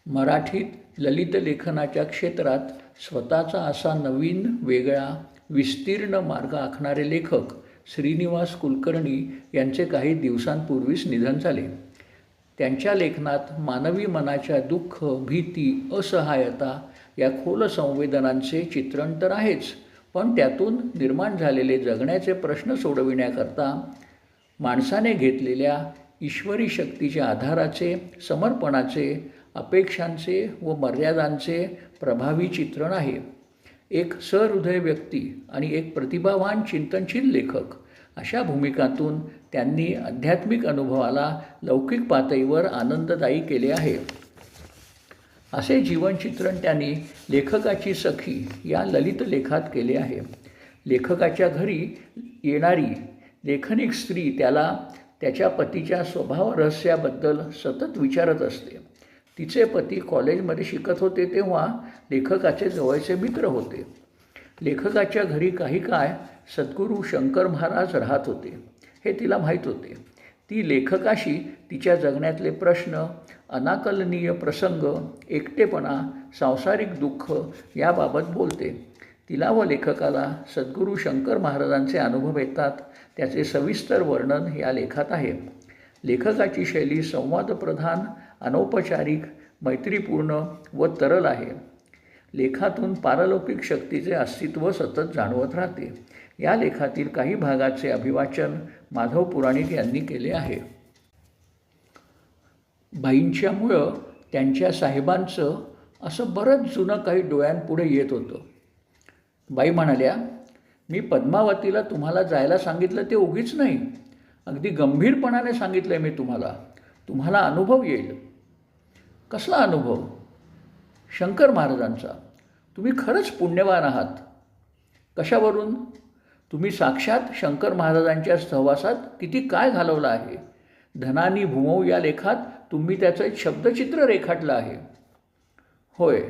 मराठीत ललित लेखनाच्या क्षेत्रात स्वतःचा असा नवीन वेगळा विस्तीर्ण मार्ग आखणारे लेखक श्रीनिवास कुलकर्णी यांचे काही दिवसांपूर्वीच निधन झाले. त्यांच्या लेखनात मानवी मनाच्या दुःख, भीती, असहाय्यता या खोल संवेदनांचे चित्रण तर आहेच, पण त्यातून निर्माण झालेले जगण्याचे प्रश्न सोडविण्याकरता माणसाने घेतलेल्या ईश्वरी शक्तीच्या आधाराचे, समर्पणाचे, अपेक्षांचे व मर्यादांचे प्रभावी चित्रण आहे. एक सहृदय व्यक्ती आणि एक प्रतिभावान चिंतनशील लेखक अशा भूमिकांतून त्यांनी आध्यात्मिक अनुभवाला लौकिक पातळीवर आनंददायी केले आहे. असे जीवनचित्रण त्यांनी लेखकाची सखी या ललित लेखात केले आहे. लेखकाच्या घरी येणारी लेखनिक स्त्री त्याला त्याच्या पतीच्या स्वभाव रहस्याबद्दल सतत विचारत असते. तिचे पती कॉलेजमध्ये शिकत होते तेव्हा लेखकाचे जवळचे मित्र होते. लेखकाच्या घरी काही काळ सद्गुरू शंकर महाराज राहत होते हे तिला माहीत होते. ती लेखकाशी तिच्या जगण्यातले प्रश्न, अनाकलनीय प्रसंग, एकटेपणा, सांसारिक दुःख याबाबत बोलते. तिला व लेखकाला सद्गुरू शंकर महाराजांचे अनुभव येतात. त्याचे सविस्तर वर्णन या लेखात आहे. लेखकाची शैली संवादप्रधान, अनौपचारिक, मैत्रीपूर्ण व तरल आहे. लेखातून पारलौकिक शक्तीचे अस्तित्व सतत जाणवत राहते. या लेखातील काही भागाचे अभिवाचन माधव पुराणिक यांनी केले आहे. बाईंच्यामुळं त्यांच्या साहेबांचं असं बरंच जुनं काही डोळ्यांपुढे येत होतं. बाई म्हणाल्या, मी पद्मावतीला तुम्हाला जायला सांगितलं ते उगीच नाही, अगदी गंभीरपणाने सांगितलं आहे मी तुम्हाला अनुभव येईल. कसला अनुभव? शंकर महाराजांचा. तुम्ही खरंच पुण्यवान आहात. कशावरून? तुम्ही साक्षात शंकर महाराजांच्या सहवासात किती काय घालवलं आहे. धनानी भूमौ या लेखात तुम्ही त्याचं एक शब्दचित्र रेखाटलं आहे. होय,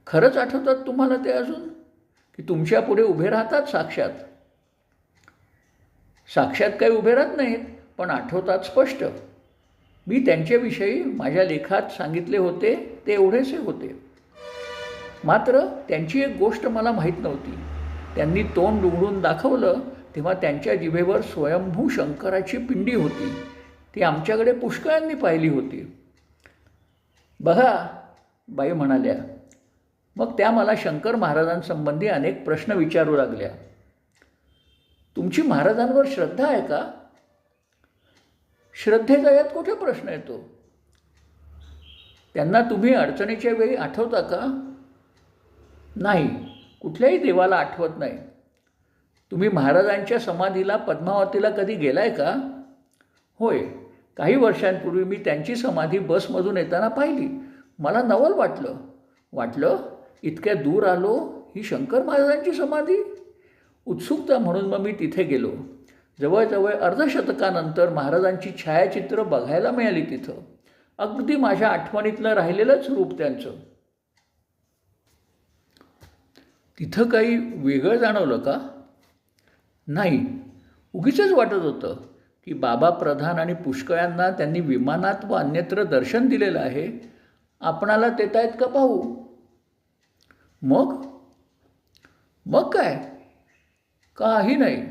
खरंच आठवतात तुम्हाला ते अजून, की तुमच्या पुढे उभे राहतात साक्षात? साक्षात काही उभे राहत नाहीत, पण आठवतात स्पष्ट. मी त्यांच्याविषयी माझ्या लेखात सांगितले होते ते एवढेसे होते. मात्र त्यांची एक गोष्ट मला माहीत नव्हती. त्यांनी तोंड उघडून दाखवलं तेव्हा त्यांच्या जिभेवर स्वयंभू शंकराची पिंडी होती. ती आमच्याकडे पुष्कळांनी पाहिली होती. बघा, बाई म्हणाल्या. मग त्या मला शंकर महाराजांसंबंधी अनेक प्रश्न विचारू लागल्या. तुमची महाराजांवर श्रद्धा आहे का? श्रद्धेचा यात कुठे प्रश्न येतो? त्यांना तुम्ही अडचणीच्या वेळी आठवता का? नाही, कुठल्याही देवाला आठवत नाही. तुम्ही महाराजांच्या समाधीला पद्मावतीला कधी गेलाय का? होय, काही वर्षांपूर्वी मी त्यांची समाधी बसमधून येताना पाहिली. मला नवल वाटलं इतक्या दूर आलो, ही शंकर महाराजांची समाधी? उत्सुकता म्हणून मग मी तिथे गेलो. जवळजवळ अर्धशतकानंतर महाराजांची छायाचित्र बघायला मिळाली तिथं. अगदी माझ्या आठवणीतलं राहिलेलंच रूप त्यांचं. तिथं काही वेगळं जाणवलं का? नाही, उगीचच वाटत होतं की बाबा प्रधान आणि पुष्कळांना त्यांनी विमानात व अन्यत्र दर्शन दिलेलं आहे. आपणाला देत आहेत का पाहू? मग काय? काही नाही.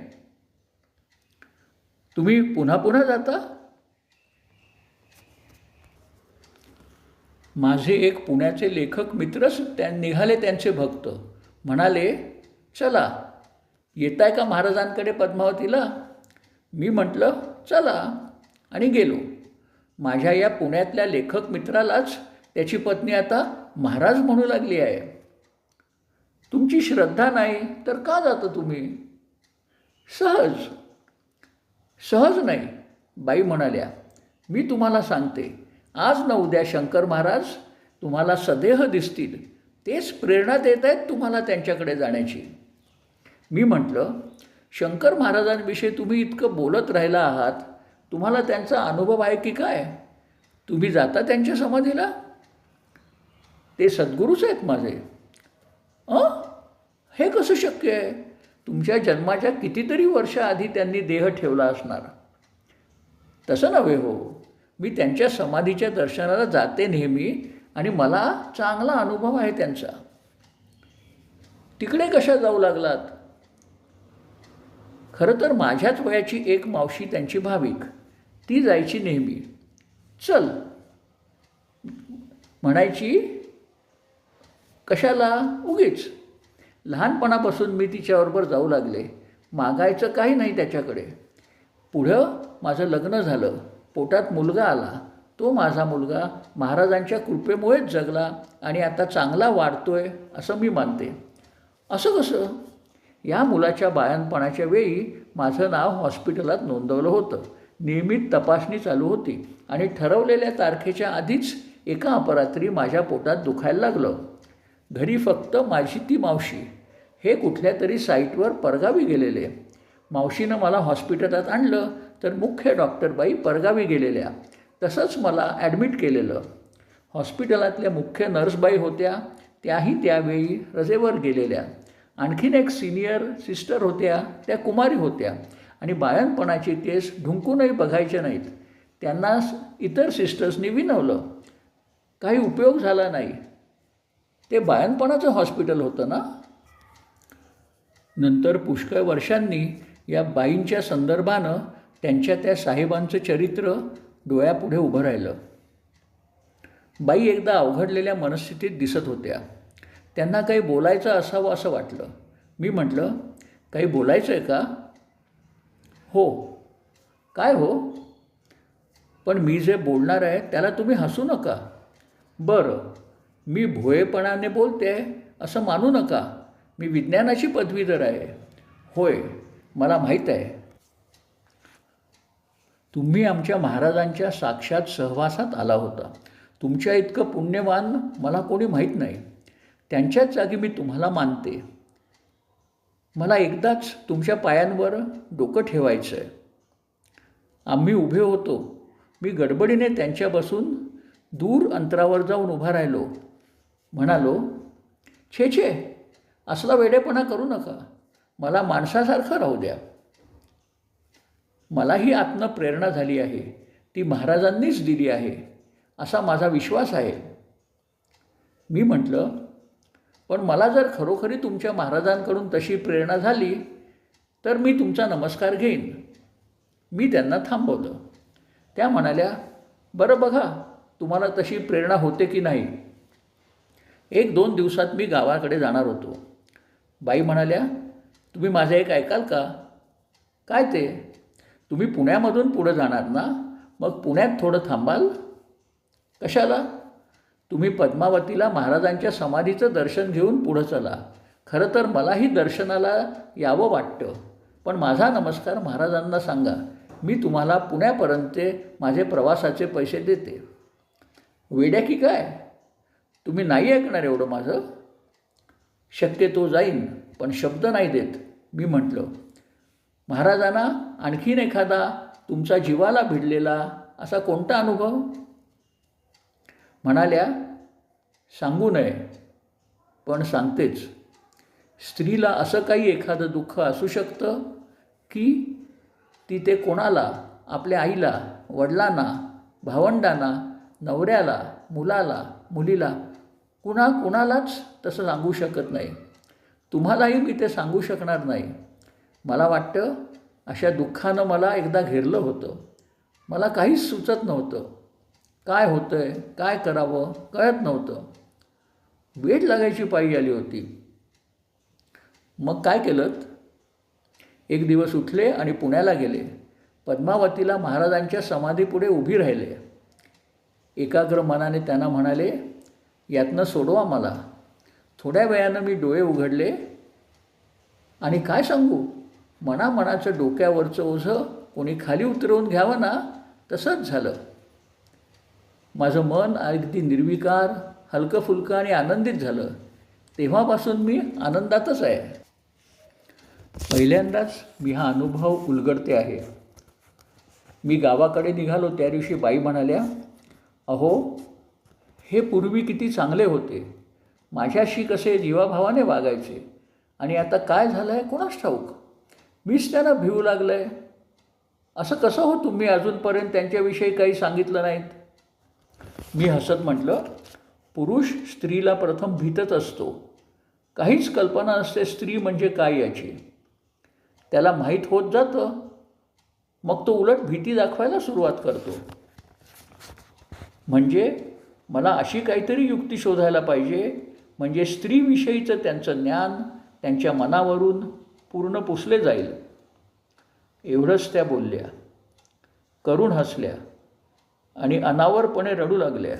तुम्ही पुन्हा पुन्हा जाता? माझे एक पुण्याचे लेखक मित्रच निघाले त्यांचे भक्त. म्हणाले, चला, येताय का महाराजांकडे पद्मावतीला? मी म्हटलं चला, आणि गेलो. माझ्या या पुण्यातल्या लेखक मित्रालाच त्याची पत्नी आता महाराज म्हणू लागली आहे. तुमची श्रद्धा नाही तर का जाता तुम्ही? सहज नाही. बाई म्हणाल्या, मी तुम्हाला सांगते, आज न उद्या शंकर महाराज तुम्हाला सदेह दिसतील. तेच प्रेरणा देत आहेत तुम्हाला त्यांच्याकडे जाण्याची. मी म्हटलं, शंकर महाराजांविषयी तुम्ही इतकं बोलत राहिला आहात, तुम्हाला त्यांचा अनुभव आहे की काय? तुम्ही जाता त्यांच्या समाधीला? ते सद्गुरूच आहेत माझे. हे कसं शक्य आहे? तुमच्या जन्माच्या कितीतरी वर्षाआधी त्यांनी देह ठेवला असणार. तसं नव्हे हो, मी त्यांच्या समाधीच्या दर्शनाला जाते नेहमी आणि मला चांगला अनुभव आहे त्यांचा. तिकडे कशा जाऊ लागलात? खरं तर माझ्याच वयाची एक मावशी त्यांची भाविक, ती जायची नेहमी. चल म्हणायची. कशाला? उगीच. लहानपणापासून मी तिच्याबरोबर जाऊ लागले. मागायचं काही नाही त्याच्याकडे. पुढं माझं लग्न झालं, पोटात मुलगा आला. तो माझा मुलगा महाराजांच्या कृपेमुळेच जगला आणि आता चांगला वाढतोय असं मी मानते. असं कसं? या मुलाच्या बाळंतपणाच्या वेळी माझं नाव हॉस्पिटलात नोंदवलं होतं. नियमित तपासणी चालू होती आणि ठरवलेल्या तारखेच्या आधीच एका अपरात्री माझ्या पोटात दुखायला लागलं. घरी फक्त माझी ती मावशी, हे कुठल्या तरी साईटवर परगावी गेलेले. मावशीनं मला हॉस्पिटलात आणलं तर मुख्य डॉक्टरबाई परगावी गेलेल्या. तसंच मला ॲडमिट केलेलं. हॉस्पिटलातल्या मुख्य नर्सबाई होत्या, त्याही त्यावेळी रजेवर गेलेल्या. आणखीन एक सिनियर सिस्टर होत्या, त्या कुमारी होत्या आणि बाळंतपणाचे केस ढुंकूनही बघायचे नाहीत. त्यांना इतर सिस्टर्सनी विनवलं. काही उपयोग झाला नाही. ते बाळंतपणाचं हॉस्पिटल होतं ना. नंतर पुष्कळ वर्षांनी या बाईंच्या संदर्भानं त्यांच्या त्या साहेबांचं चरित्र डोळ्यापुढे उभं राहिलं. बाई एकदा अवघडलेल्या मनस्थितीत दिसत होत्या. त्यांना काही बोलायचं असावं असं वाटलं. मी म्हटलं, काही बोलायचं आहे का? हो. काय हो? पण मी जे बोलणार आहे त्याला तुम्ही हसू नका. बरं, मी भोळेपणाने बोलते असं मानू नका. मी विज्ञानाची पदवीधर आहे. होय, मला माहीत आहे. तुम्ही आमच्या महाराजांच्या साक्षात सहवासात आला होता. तुमच्या इतकं पुण्यवान मला कोणी माहीत नाही. त्यांच्याच जागी मी तुम्हाला मानते. मला एकदाच तुमच्या पायांवर डोकं ठेवायचं आहे. आम्ही उभे होतो. मी गडबडीने त्यांच्यापासून दूर अंतरावर जाऊन उभा राहिलो. म्हणालो, छे छे, असला वेडेपणा करू नका. मला माणसासारखं राहू द्या. मलाही आत्म प्रेरणा झाली आहे. ती महाराजांनीच दिली आहे असा माझा विश्वास आहे. मी म्हटलं, पण मला जर खरोखरी तुमच्या महाराजांकडून तशी प्रेरणा झाली तर मी तुमचा नमस्कार घेईन. मी त्यांना थांबवलं. त्या म्हणाल्या, बरं बघा तुम्हाला तशी प्रेरणा होते की नाही. 1-2 दिवसात मी गावाकडे जाणार होतो. बाई म्हणाल्या, तुम्ही माझं एक ऐकाल का? काय ते? तुम्ही पुण्यामधून पुढं जाणार ना, मग पुण्यात थोडं थांबाल? कशाला? तुम्ही पद्मावतीला महाराजांच्या समाधीचं दर्शन घेऊन पुढं चला. खरं तर मलाही दर्शनाला यावं वाटतं, पण माझा नमस्कार महाराजांना सांगा. मी तुम्हाला पुण्यापर्यंत माझे प्रवासाचे पैसे देते. वेड्या की काय? तुम्ही नाही ऐकणार एवढं माझं? शक्यतो जाईन, पण शब्द नाही देत. मी म्हटलं, महाराजांना आणखीन एखादा तुमचा जीवाला भिडलेला असा कोणता अनुभव? म्हणाल्या, सांगू नये, पण सांगतेच. स्त्रीला असं काही एखादं दुःख असू शकतं की ती ते कोणाला, आपल्या आईला, वडिलांना, भावंडांना, नवऱ्याला, मुलाला, मुलीला, कुणालाच तसं सांगू शकत नाही. तुम्हालाही मी ते सांगू शकणार नाही. मला वाटतं अशा दुःखानं मला एकदा घेरलं होतं. मला काहीच सुचत नव्हतं. काय होतं आहे, काय करावं कळत नव्हतं. वेड लागायची पाळी आली होती. मग काय केलं? एक दिवस उठले आणि पुण्याला गेले. पद्मावतीला महाराजांच्या समाधीपुढे उभी राहिले. एकाग्र मनाने त्यांना म्हणाले, यातनं सोडवा मला. थोड्या वेळानं मी डोळे उघडले आणि काय सांगू, मनाचं डोक्यावरचं ओझं कोणी खाली उतरवून घ्यावं ना, तसंच झालं. माझं मन अगदी निर्विकार, हलकं फुलकं आणि आनंदित झालं. तेव्हापासून मी आनंदातच आहे. पहिल्यांदाच मी हा अनुभव उलगडते आहे. मी गावाकडे निघालो त्या दिवशी बाई म्हणाल्या, अहो, हे पूर्वी किती चांगले होते. माझ्याशी कसे जीवाभावाने वागायचे आणि आता काय झालं आहे कोणास ठाऊक. मीच त्यांना भिवू लागलं आहे. असं कसं हो, तुम्ही अजूनपर्यंत त्यांच्याविषयी काही सांगितलं नाहीत? मी हसत म्हटलं, पुरुष स्त्रीला प्रथम भीतच असतो. काहीच कल्पना नसते स्त्री म्हणजे काय याची. त्याला माहीत होत जातं, मग तो उलट भीती दाखवायला सुरुवात करतो. म्हणजे मला अशी काहीतरी युक्ती शोधायला पाहिजे, म्हणजे स्त्रीविषयीचं त्यांचं ज्ञान त्यांच्या मनावरून पूर्ण पुसले जाईल. एवढंच त्या बोलल्या, करुण हसल्या आणि अनावरपणे रडू लागल्या.